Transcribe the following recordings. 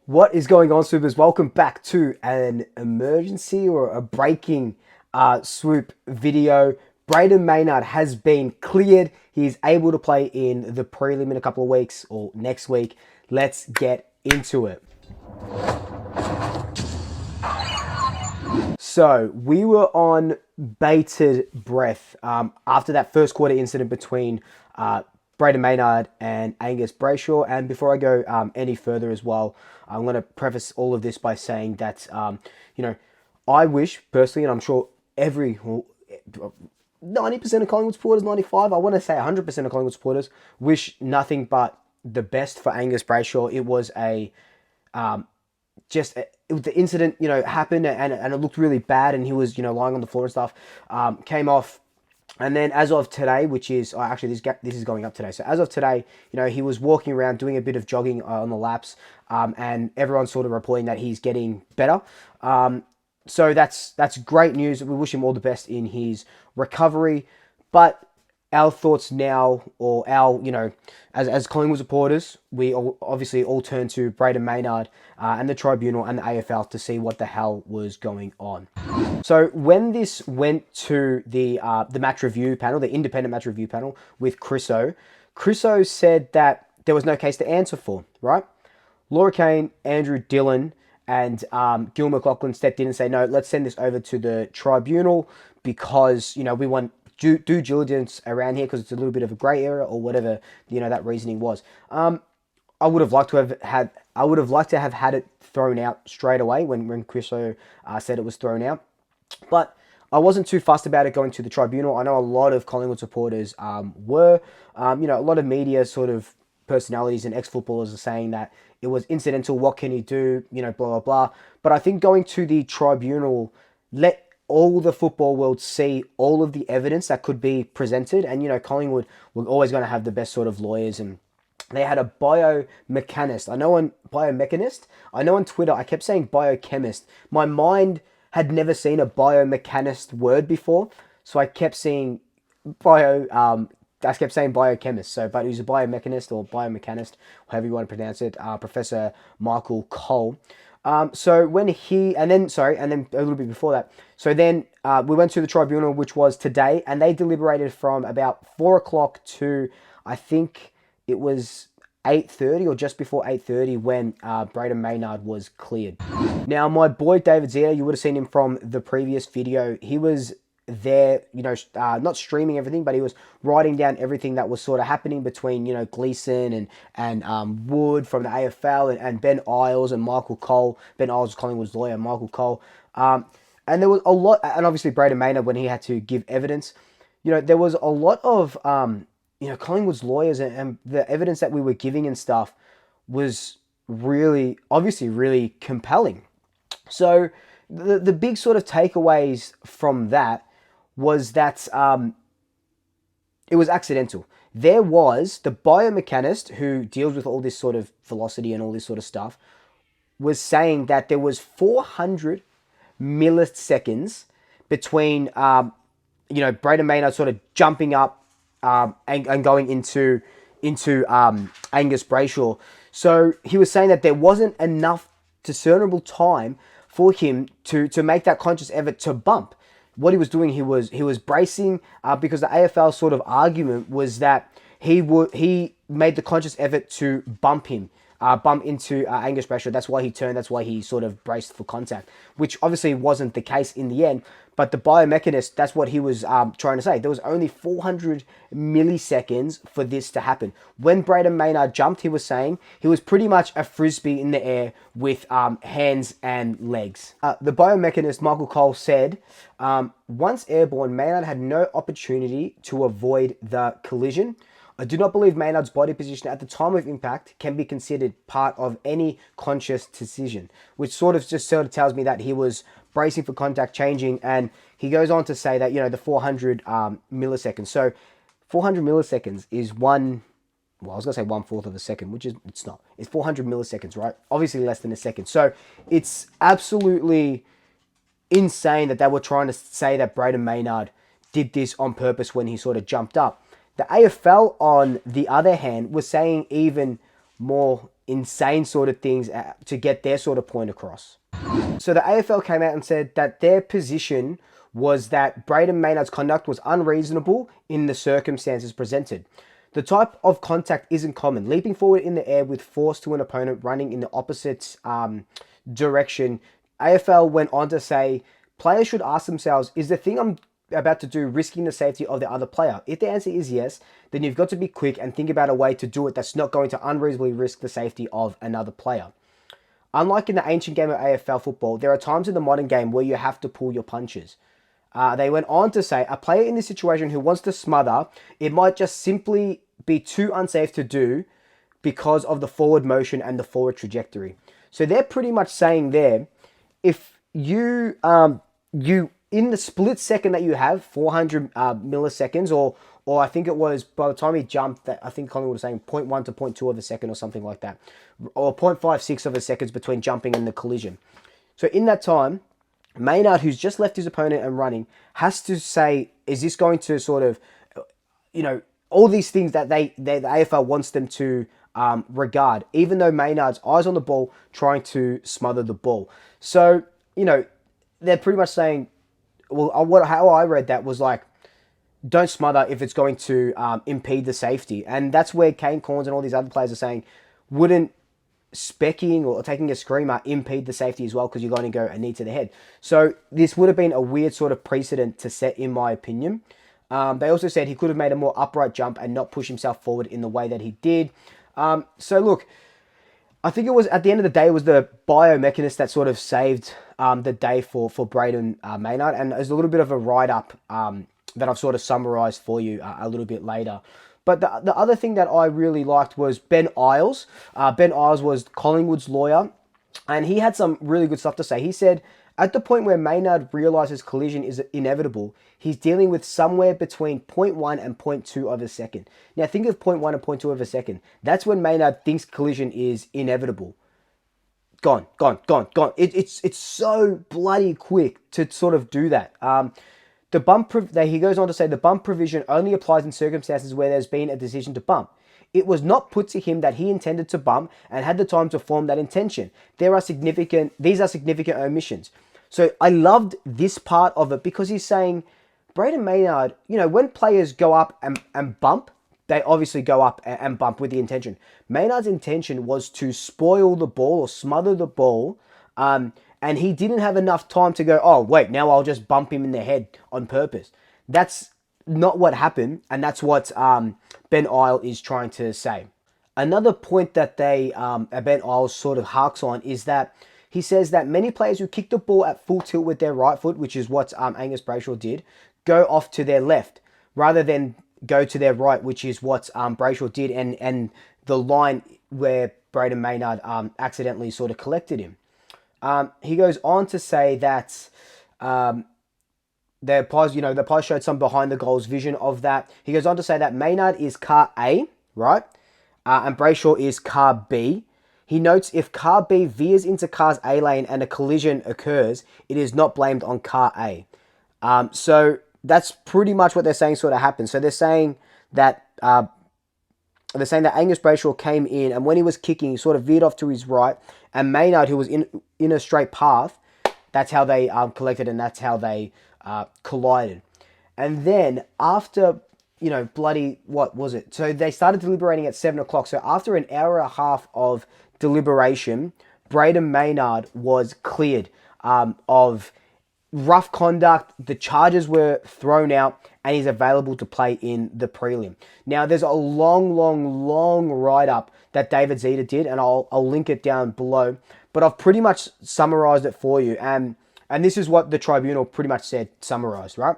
What is going on, Swoopers? Welcome back to an emergency or a breaking Swoop video. Brayden Maynard has been cleared. He is able to play in the prelim in a couple of weeks or next week. Let's get into it. So we were on bated breath after that first quarter incident between Brayden Maynard and Angus Brayshaw. And before I go any further as well, I'm going to preface all of this by saying that, I wish personally, and I'm sure 90% of Collingwood supporters, 95, I want to say 100% of Collingwood supporters wish nothing but the best for Angus Brayshaw. It was the incident, happened and it looked really bad, and he was, lying on the floor and stuff, came off. And then as of today, which is, actually this is going up today. So as of today, he was walking around doing a bit of jogging on the laps, and everyone's sort of reporting that he's getting better. So that's great news. We wish him all the best in his recovery. But our thoughts now, or as Collingwood supporters, we obviously all turn to Brayden Maynard and the tribunal and the AFL to see what the hell was going on. So when this went to the match review panel, the independent match review panel with Chriso said that there was no case to answer for, right? Laura Kane, Andrew Dillon, and Gil McLaughlin stepped in and say, no, let's send this over to the tribunal because, we want due diligence around here because it's a little bit of a grey area or whatever, that reasoning was. I would have liked to have had it thrown out straight away when Chriso said it was thrown out. But I wasn't too fussed about it going to the tribunal. I know a lot of Collingwood supporters were. A lot of media sort of personalities and ex-footballers are saying that it was incidental. What can he do? Blah, blah, blah. But I think going to the tribunal, let all the football world see all of the evidence that could be presented. And, Collingwood were always going to have the best sort of lawyers, and they had a biomechanist. I know on Twitter, I kept saying biochemist. My mind had never seen a biomechanist word before, so I kept saying biochemist. So, but he's a biomechanist or biomechanist, however you want to pronounce it. Professor Michael Cole. So when and then a little bit before that. So then we went to the tribunal, which was today, and they deliberated from about 4 o'clock to, I think it was 8:30 or just before 8:30 when Brayden Maynard was cleared. Now, my boy David Zia, you would have seen him from the previous video. He was there, not streaming everything, but he was writing down everything that was sort of happening between, Gleeson and Wood from the AFL and Ben Isles and Michael Cole. Ben Isles was Collingwood's lawyer, Michael Cole. And there was a lot, and obviously Brayden Maynard when he had to give evidence. There was a lot of, Collingwood's lawyers and the evidence that we were giving and stuff was really, obviously really compelling. So the big sort of takeaways from that was that it was accidental. There was the biomechanist who deals with all this sort of velocity and all this sort of stuff was saying that there was 400 milliseconds between, Brayden Maynard sort of jumping up and going into Angus Brayshaw. So he was saying that there wasn't enough discernible time for him to make that conscious effort to bump. What he was doing, he was bracing because the AFL sort of argument was that he made the conscious effort to bump into Angus Brayshaw. That's why he turned. That's why he sort of braced for contact, which obviously wasn't the case in the end. But the biomechanist, that's what he was trying to say. There was only 400 milliseconds for this to happen. When Brayden Maynard jumped, he was saying he was pretty much a frisbee in the air with hands and legs. The biomechanist, Michael Cole, said, once airborne, Maynard had no opportunity to avoid the collision. I do not believe Maynard's body position at the time of impact can be considered part of any conscious decision, which sort of tells me that he was bracing for contact, changing, and he goes on to say that, the 400 milliseconds. So 400 milliseconds is I was going to say 1/4 of a second, which it's not. It's 400 milliseconds, right? Obviously less than a second. So it's absolutely insane that they were trying to say that Brayden Maynard did this on purpose when he sort of jumped up. The AFL, on the other hand, was saying even more insane sort of things to get their sort of point across. So the AFL came out and said that their position was that Brayden Maynard's conduct was unreasonable in the circumstances presented. The type of contact isn't common. Leaping forward in the air with force to an opponent running in the opposite direction. AFL went on to say, players should ask themselves, is the thing I'm about to do risking the safety of the other player? If the answer is yes, then you've got to be quick and think about a way to do it that's not going to unreasonably risk the safety of another player. Unlike in the ancient game of AFL football, there are times in the modern game where you have to pull your punches. They went on to say, a player in this situation who wants to smother, it might just simply be too unsafe to do because of the forward motion and the forward trajectory. So they're pretty much saying there, if you in the split second that you have, 400 milliseconds, or I think it was by the time he jumped, that I think Collingwood was saying 0.1 to 0.2 of a second or something like that, or 0.56 of a seconds between jumping and the collision. So in that time, Maynard, who's just left his opponent and running, has to say, is this going to sort of, all these things that the AFL wants them to regard, even though Maynard's eyes on the ball trying to smother the ball. So, they're pretty much saying, well, how I read that was like, don't smother if it's going to impede the safety. And that's where Kane Corns and all these other players are saying, wouldn't specking or taking a screamer impede the safety as well because you're going to go a knee to the head? So this would have been a weird sort of precedent to set, in my opinion. They also said he could have made a more upright jump and not push himself forward in the way that he did. So look, I think it was, at the end of the day, it was the biomechanist that sort of saved the day for Brayden Maynard. And there's a little bit of a write-up that I've sort of summarised for you a little bit later. But the other thing that I really liked was Ben Isles. Ben Isles was Collingwood's lawyer, and he had some really good stuff to say. He said, at the point where Maynard realises collision is inevitable, he's dealing with somewhere between 0.1 and 0.2 of a second. Now think of 0.1 and 0.2 of a second. That's when Maynard thinks collision is inevitable. Gone. It's so bloody quick to sort of do that. He goes on to say, the bump provision only applies in circumstances where there's been a decision to bump. It was not put to him that he intended to bump and had the time to form that intention. These are significant omissions. So I loved this part of it because he's saying, Brayden Maynard, when players go up and bump, they obviously go up and bump with the intention. Maynard's intention was to spoil the ball or smother the ball, and he didn't have enough time to go, oh, wait, now I'll just bump him in the head on purpose. That's not what happened, and that's what Ben Isle is trying to say. Another point that Ben Isle sort of harks on is that he says that many players who kick the ball at full tilt with their right foot, which is what Angus Brayshaw did, go off to their left rather than go to their right, which is what Brayshaw did, and the line where Brayden Maynard accidentally sort of collected him. He goes on to say that the Pies showed some behind the goals vision of that. He goes on to say that Maynard is car A, right? And Brayshaw is car B. He notes if car B veers into car's A lane and a collision occurs, it is not blamed on car A. So that's pretty much what they're saying sort of happened. So they're saying that Angus Brayshaw came in, and when he was kicking, he sort of veered off to his right, and Maynard, who was in a straight path, that's how they collected, and that's how they collided. And then after, what was it? So they started deliberating at 7 o'clock. So after an hour and a half of deliberation, Brayden Maynard was cleared of rough conduct. The charges were thrown out, and he's available to play in the prelim. Now, there's a long write-up that David Zeta did, and I'll link it down below. But I've pretty much summarized it for you, and this is what the tribunal pretty much said, summarized, right?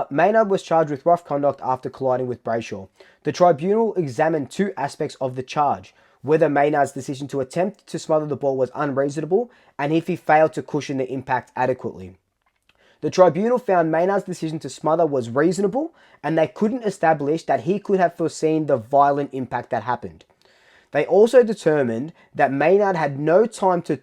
Maynard was charged with rough conduct after colliding with Brayshaw. The tribunal examined two aspects of the charge: whether Maynard's decision to attempt to smother the ball was unreasonable, and if he failed to cushion the impact adequately. The tribunal found Maynard's decision to smother was reasonable, and they couldn't establish that he could have foreseen the violent impact that happened. They also determined that Maynard had no time to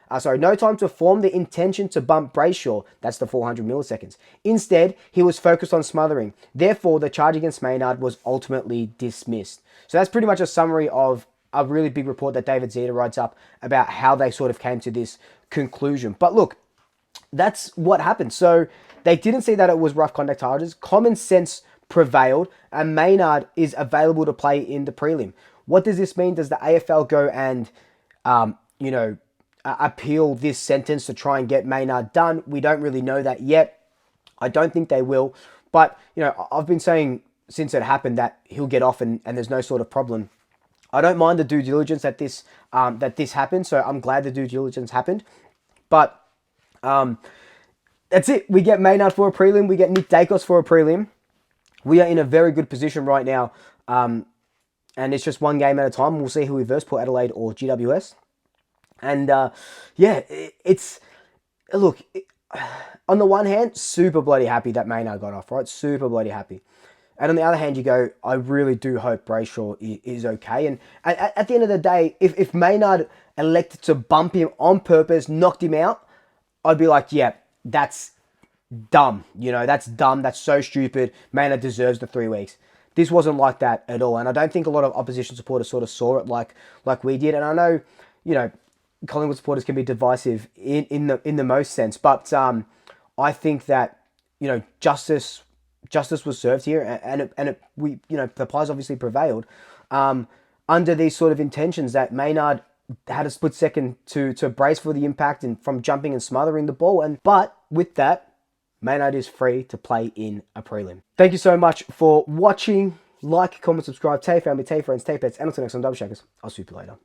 no time to form the intention to bump brayshaw. That's the 400 milliseconds. Instead, he was focused on smothering. Therefore, the charge against Maynard was ultimately dismissed. So that's pretty much a summary of a really big report that David Zeta writes up about how they sort of came to this conclusion. But look, that's what happened. So they didn't see that it was rough conduct charges. Common sense prevailed, and Maynard is available to play in the prelim. What does this mean? Does the AFL go and, appeal this sentence to try and get Maynard done? We don't really know that yet. I don't think they will. But, I've been saying since it happened that he'll get off and there's no sort of problem. I don't mind the due diligence that this happened, so I'm glad the due diligence happened. But that's it. We get Maynard for a prelim. We get Nick Dacos for a prelim. We are in a very good position right now. And it's just one game at a time. We'll see who we verse, Port Adelaide or GWS. And look, on the one hand, super bloody happy that Maynard got off, right? Super bloody happy. And on the other hand, you go, I really do hope Brayshaw is okay. And at the end of the day, if Maynard elected to bump him on purpose, knocked him out, I'd be like, yeah, that's dumb. That's dumb. That's so stupid. Maynard deserves the 3 weeks. This wasn't like that at all. And I don't think a lot of opposition supporters sort of saw it like we did. And I know, Collingwood supporters can be divisive in the most sense. But I think that, justice was served here, and the Pies obviously prevailed under these sort of intentions that Maynard had a split second to brace for the impact and from jumping and smothering the ball. But with that, Maynard is free to play in a prelim. Thank you so much for watching. Like, comment, subscribe. Tell your family, tell your friends, tell your pets, and until next time, double shackers. I'll swoop you later.